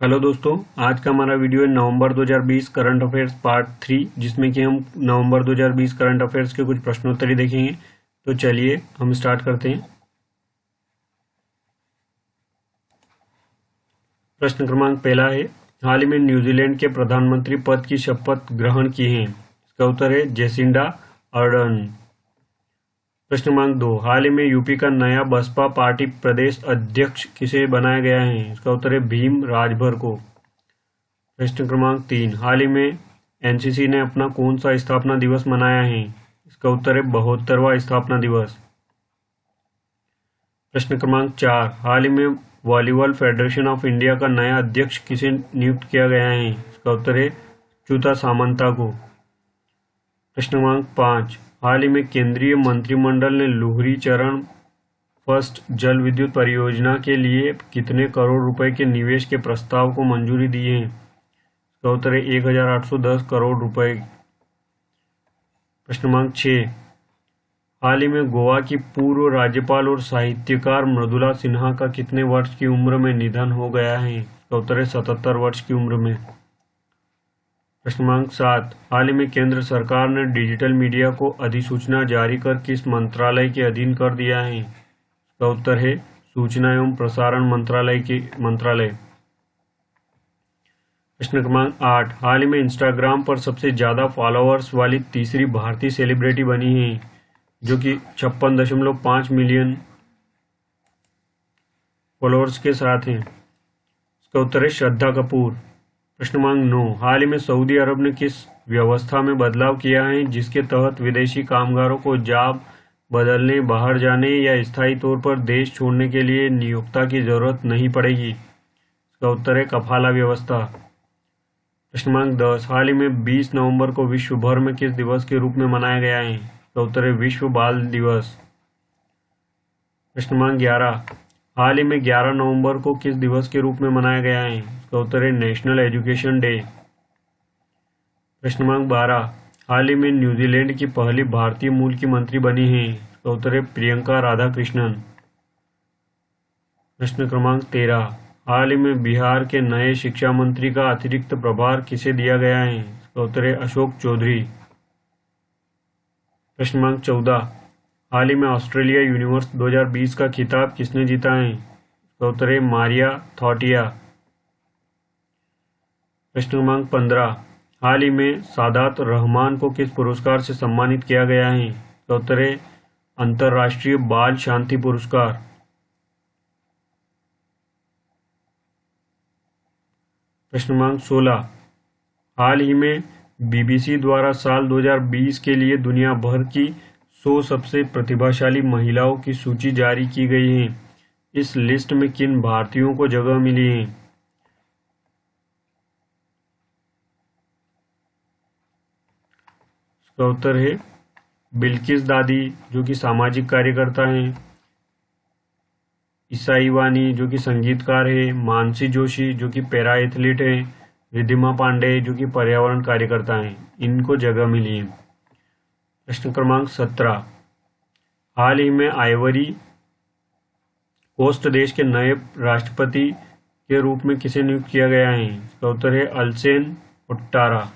Hello दोस्तों, आज का हमारा वीडियो है नवंबर 2020 करंट अफेयर्स पार्ट 3, जिसमें कि हम नवंबर 2020 करंट अफेयर्स के कुछ प्रश्नोत्तरी देखेंगे। तो चलिए हम स्टार्ट करते हैं। प्रश्न क्रमांक पहला है, हाल ही में न्यूजीलैंड के प्रधानमंत्री पद की शपथ ग्रहण की है। इसका उत्तर है जेसिंडा अर्डर्न। प्रश्न क्रमांक 2, हाल ही में यूपी का नया बसपा पार्टी प्रदेश अध्यक्ष किसे बनाया गया है। इसका उत्तर है भीम राजभर को। प्रश्न क्रमांक 3, हाल ही में एनसीसी ने अपना कौन सा स्थापना दिवस मनाया है। इसका उत्तर है 72वां स्थापना दिवस। प्रश्न क्रमांक 4, हाल ही में वॉलीबॉल फेडरेशन ऑफ इंडिया का नया अध्यक्ष किसे नियुक्त किया गया है। इसका उत्तर है च्युता सामंता को। प्रश्न क्रमांक 5, हाल ही में केंद्रीय मंत्रिमंडल ने लुहरी चरण फर्स्ट जल विद्युत परियोजना के लिए कितने करोड़ रुपए के निवेश के प्रस्ताव को मंजूरी दी है। इसका उत्तर है 1810 करोड़ रुपए। प्रश्न क्रमांक 6, हाल ही में गोवा की पूर्व राज्यपाल और साहित्यकार मृदुला सिन्हा का कितने वर्ष की उम्र में निधन हो गया है। इसका उत्तर है 77 वर्ष की उम्र में। प्रश्न क्रमांक 7, हाल ही में केंद्र सरकार ने डिजिटल मीडिया को अधिसूचना जारी कर किस मंत्रालय के अधीन कर दिया है। इसका उत्तर है सूचना एवं प्रसारण मंत्रालय। प्रश्न क्रमांक 8, हाल ही में इंस्टाग्राम पर सबसे ज्यादा फॉलोअर्स वाली तीसरी भारतीय सेलिब्रिटी बनी है, जो कि 56.5 मिलियन फॉलोअर्स के साथ हैं। इसका उत्तर है श्रद्धा कपूर। प्रश्न क्रमांक 9, हाल ही में सऊदी अरब ने किस व्यवस्था में बदलाव किया है जिसके तहत विदेशी कामगारों को जॉब बदलने, बाहर जाने या स्थायी तौर पर देश छोड़ने के लिए नियोक्ता की जरूरत नहीं पड़ेगी। इसका उत्तर है कफाला व्यवस्था। प्रश्न क्रमांक 10, हाल ही में 20 नवंबर को विश्व भर में किस दिवस के रूप में मनाया गया है। इसका उत्तर है विश्व बाल दिवस। प्रश्न क्रमांक 11, हाल ही में 11 नवंबर को किस दिवस के रूप में मनाया गया है। इसका उत्तर है नेशनल एजुकेशन डे। प्रश्न क्रमांक 12, हाल ही में न्यूजीलैंड की पहली भारतीय मूल की मंत्री बनी है। इसका उत्तर है प्रियंका राधाकृष्णन। प्रश्न क्रमांक 13, हाल ही में बिहार के नए शिक्षा मंत्री का अतिरिक्त प्रभार किसे दिया गया है। इसका उत्तर है अशोक चौधरी। प्रश्न क्रमांक 14, हाल ही में ऑस्ट्रेलिया यूनिवर्स 2020 का खिताब किसने जीता है। इसका उत्तर है मारिया थॉटिया। प्रश्न क्रमांक 15, हाल ही में सादात रहमान को किस पुरस्कार से सम्मानित किया गया है। इसका उत्तर है अंतर्राष्ट्रीय बाल शांति पुरस्कार। प्रश्न क्रमांक 16, हाल ही में बीबीसी द्वारा साल 2020 के लिए दुनिया भर की 100 सबसे प्रतिभाशाली महिलाओं की सूची जारी की गई है। इस लिस्ट में किन भारतीयों को जगह मिली है। इसका उत्तर है बिल्किस दादी, जो कि सामाजिक कार्यकर्ता हैं, ईसाई वानी, जो कि संगीतकार है, मानसी जोशी, जो कि पैरा एथलीट है, रिद्धिमा पांडे, जो कि पर्यावरण कार्यकर्ता हैं। इनको जगह मिली है। प्रश्न क्रमांक 17, हाल ही में आइवरी कोस्ट देश के नए राष्ट्रपति के रूप में किसे नियुक्त किया गया है। इसका उत्तर है अल्सेन ओटारा।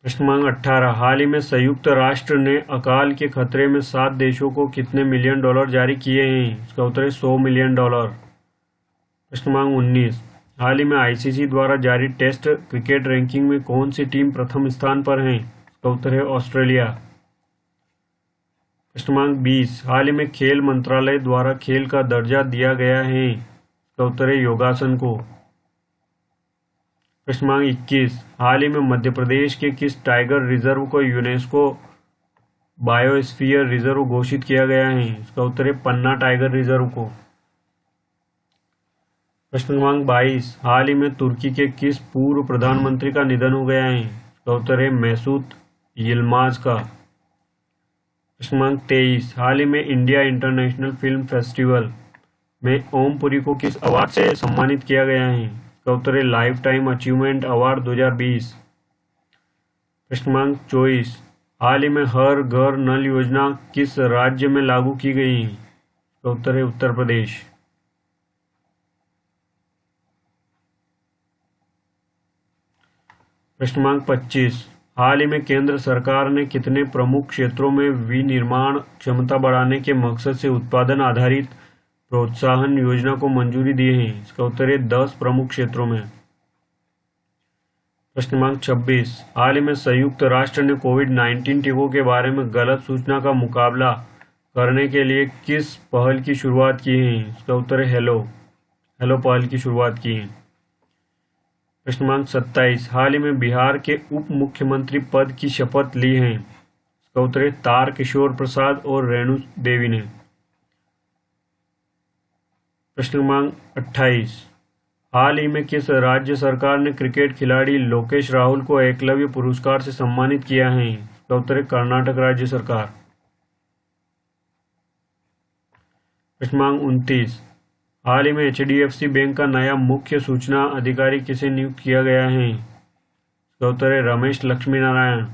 प्रश्न क्रमांक 18, हाल ही में संयुक्त राष्ट्र ने अकाल के खतरे में 7 देशों को कितने मिलियन डॉलर जारी किए हैं। इसका उत्तर है 100 मिलियन डॉलर। प्रश्न क्रमांक 19, हाल ही में आईसीसी द्वारा जारी टेस्ट क्रिकेट रैंकिंग में कौन सी टीम प्रथम स्थान पर है। इसका उत्तर है ऑस्ट्रेलिया। प्रश्न क्रमांक 20, हाल ही में खेल मंत्रालय द्वारा खेल का दर्जा दिया गया है। इसका उत्तर है योगासन को। प्रश्न क्रमांक 21, हाल ही में मध्य प्रदेश के किस टाइगर रिजर्व को यूनेस्को बायोस्फीयर रिजर्व घोषित किया गया है। इसका उत्तर है पन्ना टाइगर रिजर्व को। प्रश्न क्रमांक 22, हाल ही में तुर्की के किस पूर्व प्रधानमंत्री का निधन हो गया है। इसका उत्तर है मैसूत यिल्माज का। प्रश्न क्रमांक 23, हाल ही में इंडिया इंटरनेशनल फिल्म फेस्टिवल में ओम पुरी को किस अवार्ड से सम्मानित किया गया है। इसका उत्तर है लाइफ टाइम अचीवमेंट अवार्ड 2020। प्रश्न क्रमांक 24, हाल ही में हर घर नल योजना किस राज्य में लागू की गई है। इसका उत्तर है उत्तर प्रदेश। प्रश्न क्रमांक 25, हाल ही में केंद्र सरकार ने कितने प्रमुख क्षेत्रों में विनिर्माण क्षमता बढ़ाने के मकसद से उत्पादन आधारित प्रोत्साहन योजना को मंजूरी दी है? इसका उत्तर है 10 प्रमुख क्षेत्रों में। प्रश्न क्रमांक 26, हाल ही में संयुक्त राष्ट्र ने कोविड-19 टीकों के बारे में गलत सूचना का मुकाबला करने के लिए किस पहल की शुरुआत की है? इसका उत्तर है हेलो पहल की शुरुआत की है। प्रश्न क्रमांक 27, हाल ही में बिहार के उप मुख्यमंत्री पद की शपथ ली है? इसका उत्तर है तारकिशोर प्रसाद और रेणु देवी ने। प्रश्न क्रमांक 28, हाल ही में किस राज्य सरकार ने क्रिकेट खिलाड़ी लोकेश राहुल को एकलव्य पुरस्कार से सम्मानित किया है? इसका उत्तर है कर्नाटक राज्य सरकार। प्रश्न क्रमांक 29, हाल ही में HDFC बैंक का नया मुख्य सूचना अधिकारी किसे नियुक्त किया गया है? इसका उत्तर है रमेश लक्ष्मी नारायण।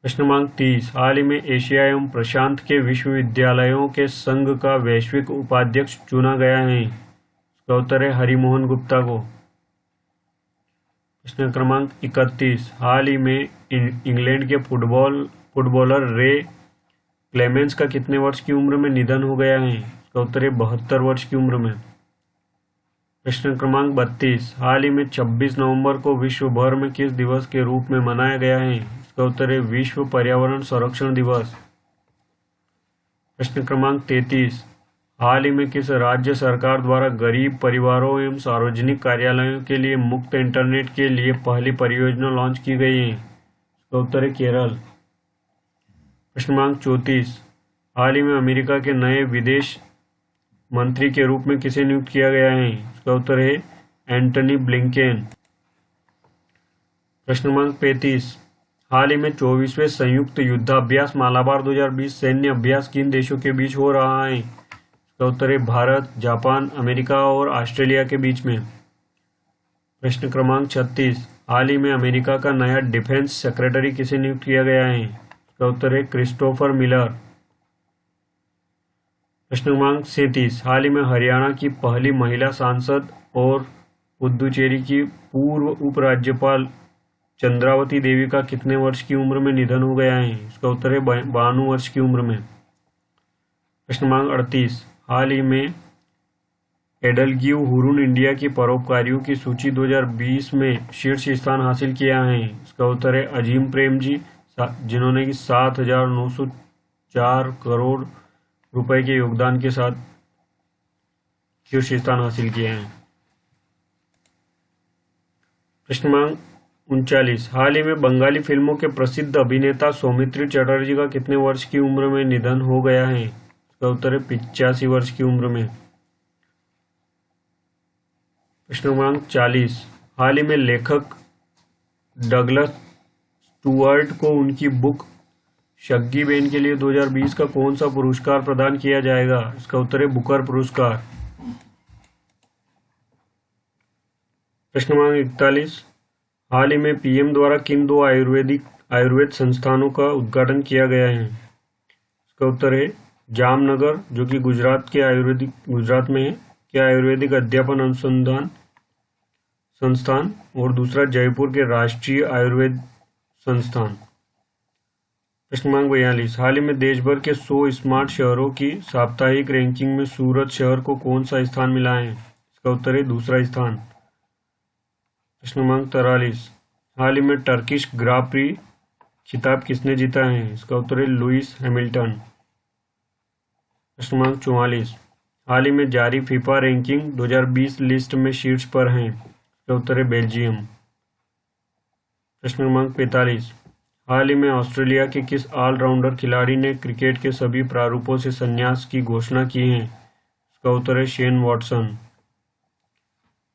प्रश्न क्रमांक 30, हाल ही में एशिया एवं प्रशांत के विश्वविद्यालयों के संघ का वैश्विक उपाध्यक्ष चुना गया है? इसका उत्तर है हरिमोहन गुप्ता को। प्रश्न क्रमांक 31, हाल ही में इंग्लैंड के फुटबॉलर रे क्लेमेंस का कितने वर्ष की उम्र में निधन हो गया है? इसका उत्तर है 72 वर्ष की उम्र में। प्रश्न क्रमांक 32, हाल ही में 26 नवंबर को विश्व भर में किस दिवस के रूप में मनाया गया है? इसका उत्तर है विश्व पर्यावरण संरक्षण दिवस। प्रश्न क्रमांक 33, हाल ही में किस राज्य सरकार द्वारा गरीब परिवारों एवं सार्वजनिक कार्यालयों के लिए मुफ्त इंटरनेट के लिए पहली परियोजना लॉन्च की गई है? इसका उत्तर है केरल। प्रश्न क्रमांक 34, हाल ही में अमेरिका के नए विदेश मंत्री के रूप में किसे नियुक्त किया गया है? इसका उत्तर है एंटनी ब्लिंकेन। प्रश्न क्रमांक 35, हाल ही में 24वें संयुक्त युद्धाभ्यास मालाबार 2020 सैन्य अभ्यास किन देशों के बीच हो रहा है? इसका उत्तर है भारत, जापान, अमेरिका और ऑस्ट्रेलिया के बीच में। प्रश्न क्रमांक 36, हाल ही में अमेरिका का नया डिफेंस सेक्रेटरी किसे नियुक्त किया गया है? इसका उत्तर है क्रिस्टोफर मिलर। प्रश्न क्रमांक 37, हाल ही में हरियाणा की पहली महिला सांसद और पुदुचेरी की पूर्व उपराज्यपाल चंद्रावती देवी का कितने वर्ष की उम्र में निधन हो गया है? इसका उत्तर है 92 वर्ष की उम्र में। प्रश्न क्रमांक 38, हाल ही में एडलग्यू हुरुन इंडिया की परोपकारियों की सूची 2020 में शीर्ष स्थान हासिल किया है? इसका उत्तर है अजीम प्रेम जी, जिन्होंने कि 7,904 करोड़ रुपए के योगदान के साथ शीर्ष स्थान हासिल किए हैं। प्रश्न क्रमांक 39, हाल ही में बंगाली फिल्मों के प्रसिद्ध अभिनेता सौमित्री चटर्जी का कितने वर्ष की उम्र में निधन हो गया है? इसका उत्तर है 85 वर्ष की उम्र में। प्रश्न क्रमांक 40, हाल ही में लेखक डगलस स्टुअर्ट को उनकी बुक शग्गी बेन के लिए 2020 का कौन सा पुरस्कार प्रदान किया जाएगा? इसका उत्तर है बुकर पुरस्कार। प्रश्न क्रमांक 41, हाल ही में पीएम द्वारा किन 2 आयुर्वेद संस्थानों का उद्घाटन किया गया है? इसका उत्तर है जामनगर, जो कि गुजरात में है, के आयुर्वेदिक अध्यापन अनुसंधान संस्थान, और दूसरा जयपुर के राष्ट्रीय आयुर्वेद संस्थान। प्रश्न क्रमांक 42, हाल ही में देश भर के 100 स्मार्ट शहरों की साप्ताहिक रैंकिंग में सूरत शहर को कौन सा स्थान मिला है? इसका उत्तर है दूसरा स्थान। प्रश्न क्रमांक 43, हाल ही में टर्किश ग्रां प्री खिताब किसने जीता है? इसका उत्तर है लुइस हैमिल्टन। प्रश्न क्रमांक 44, हाल ही में जारी फीफा रैंकिंग 2020 लिस्ट में शीर्ष पर हैं? इसका उत्तर है बेल्जियम। प्रश्न क्रमांक 45, हाल ही में ऑस्ट्रेलिया के किस ऑलराउंडर खिलाड़ी ने क्रिकेट के सभी प्रारूपों से संन्यास की घोषणा की है? इसका उत्तर है शेन वॉटसन।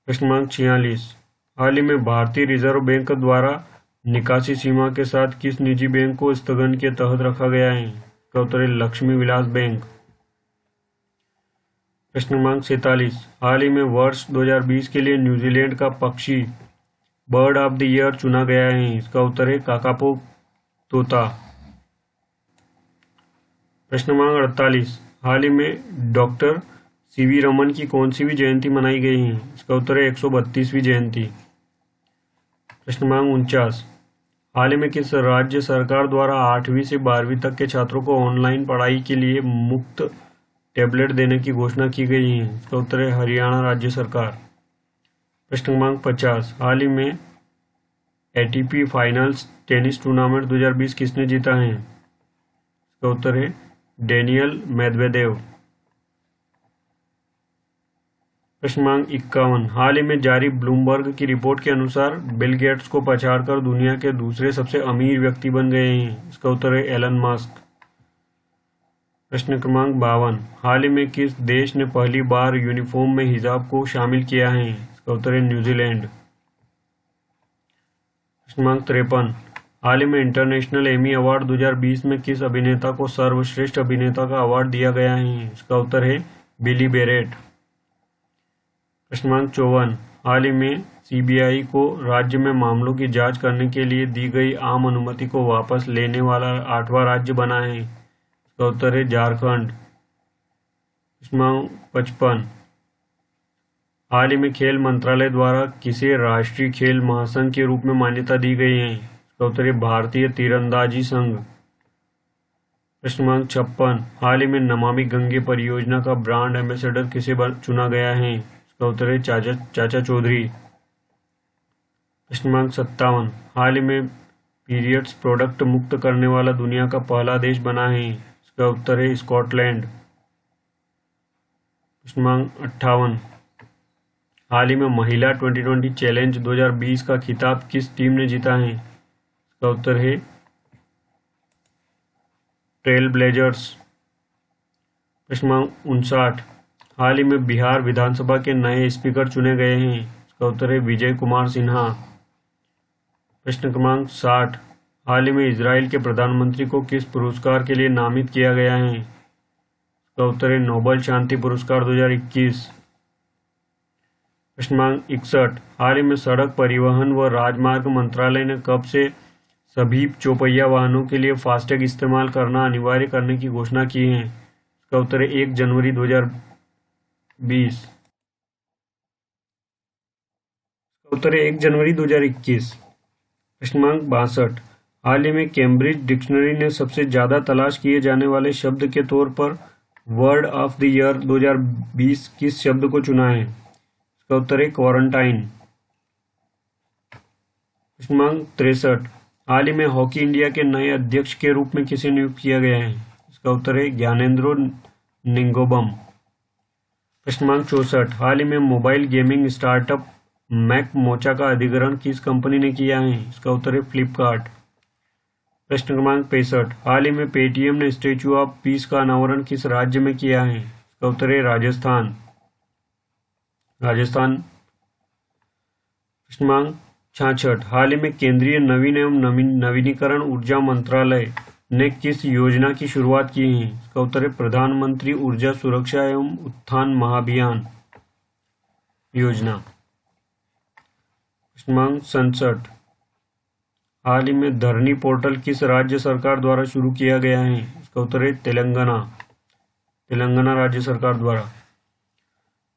प्रश्न क्रमांक 46, हाल ही में भारतीय रिजर्व बैंक द्वारा निकासी सीमा के साथ किस निजी बैंक को स्थगन के तहत रखा गया है? इसका उत्तर है लक्ष्मी विलास बैंक। प्रश्न क्रमांक 47, हाल ही में वर्ष 2020 के लिए न्यूजीलैंड का पक्षी बर्ड ऑफ द ईयर चुना गया है? इसका उत्तर है काकापो तोता। प्रश्न क्रमांक 48, हाल ही में डॉक्टर सीवी रमन की कौन सी भी जयंती मनाई गई है? इसका उत्तर है 132वीं जयंती। प्रश्न क्रमांक 49, हाल ही में किस राज्य सरकार द्वारा 8वीं से 12वीं तक के छात्रों को ऑनलाइन पढ़ाई के लिए मुफ्त टैबलेट देने की घोषणा की गई है? इसका उत्तर है हरियाणा राज्य सरकार। प्रश्न क्रमांक 50, हाल ही में एटीपी फाइनल्स टेनिस टूर्नामेंट 2020 किसने जीता है? इसका उत्तर है डेनियल मेदवेदेव। प्रश्न क्रमांक 51, हाल ही में जारी ब्लूमबर्ग की रिपोर्ट के अनुसार बिल गेट्स को पछाड़कर दुनिया के दूसरे सबसे अमीर व्यक्ति बन गए हैं। इसका उत्तर है एलन मस्क। प्रश्न क्रमांक 52, हाल ही में किस देश ने पहली बार यूनिफॉर्म में हिजाब को शामिल किया है? इसका उत्तर है न्यूजीलैंड। प्रश्न क्रमांक 53, हाल ही में इंटरनेशनल एमी अवार्ड 2020 में किस अभिनेता को सर्वश्रेष्ठ अभिनेता का अवार्ड दिया गया है? इसका उत्तर है बिली बेरेट। प्रश्न क्रमांक 54, हाल ही में सीबीआई को राज्य में मामलों की जांच करने के लिए दी गई आम अनुमति को वापस लेने वाला 8वां राज्य बना है। इसका उत्तर है झारखंड। प्रश्न क्रमांक 55, हाल ही में खेल मंत्रालय द्वारा किसे राष्ट्रीय खेल महासंघ के रूप में मान्यता दी गई है? इसका उत्तर है भारतीय तीरंदाजी संघ। प्रश्न क्रमांक 56, हाल ही में नमामि गंगे परियोजना का ब्रांड एम्बेसडर किसे चुना गया है? इसका उत्तर है चाचा चौधरी। प्रश्न क्रमांक 57, हाल ही में पीरियड्स प्रोडक्ट मुक्त करने वाला दुनिया का पहला देश बना है। इसका उत्तर है स्कॉटलैंड। प्रश्न क्रमांक 58, हाल ही में महिला T20 चैलेंज 2020 का खिताब किस टीम ने जीता है? इसका उत्तर है ट्रेल ब्लेजर्स। प्रश्न क्रमांक 59, हाल ही में बिहार विधानसभा के नए स्पीकर चुने गए हैं। इसका उत्तर है विजय कुमार सिन्हा। प्रश्न क्रमांक 60, हाल ही में इजराइल के प्रधानमंत्री को किस पुरस्कार के लिए नामित किया गया है? इसका उत्तर है नोबेल शांति पुरस्कार 2021। प्रश्न क्रमांक 61, हाल ही में सड़क परिवहन व राजमार्ग मंत्रालय ने कब से सभी चौपहिया वाहनों के लिए फास्टैग इस्तेमाल करना अनिवार्य करने की घोषणा की है? इसका उत्तर है 1 जनवरी 2020। उत्तर है 1 जनवरी 2021। प्रश्न क्रमांक 62, हाल ही में कैम्ब्रिज डिक्शनरी ने सबसे ज्यादा तलाश किए जाने वाले शब्द के तौर पर वर्ड ऑफ द ईयर 2020 किस शब्द को चुना है? इसका उत्तर है क्वारंटाइन। प्रश्न क्रमांक 63, हाल ही में हॉकी इंडिया के नए अध्यक्ष के रूप में किसे नियुक्त किया गया है? इसका उत्तर है ज्ञानेंद्रो निंगोबम। प्रश्न क्रमांक 64, हाल ही में mobile gaming startup Mech Mocha का अधिग्रहण किस कंपनी ने किया है? इसका उत्तर है फ्लिपकार्ट। प्रश्न क्रमांक 65, हाल ही में पेटीएम ने स्टैच्यू ऑफ पीस का अनावरण किस राज्य में किया है? इसका उत्तर है राजस्थान। प्रश्न क्रमांक 66, हाल ही में केंद्रीय नवीन एवं नवीनीकरण ऊर्जा मंत्रालय ने किस योजना की शुरुआत की है? इसका उत्तर है प्रधानमंत्री ऊर्जा सुरक्षा एवं उत्थान महाभियान योजना। प्रश्न क्रमांक 67, हाल ही में धरनी पोर्टल किस राज्य सरकार द्वारा शुरू किया गया है? इसका उत्तर है तेलंगाना राज्य सरकार द्वारा।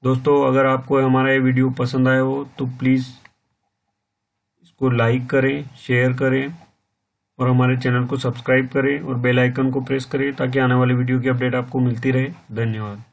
दोस्तों, अगर आपको हमारा ये वीडियो पसंद आया हो तो प्लीज़ इसको लाइक करें, शेयर करें और हमारे चैनल को सब्सक्राइब करें और बेल आइकन को प्रेस करें ताकि आने वाले वीडियो की अपडेट आपको मिलती रहे। धन्यवाद।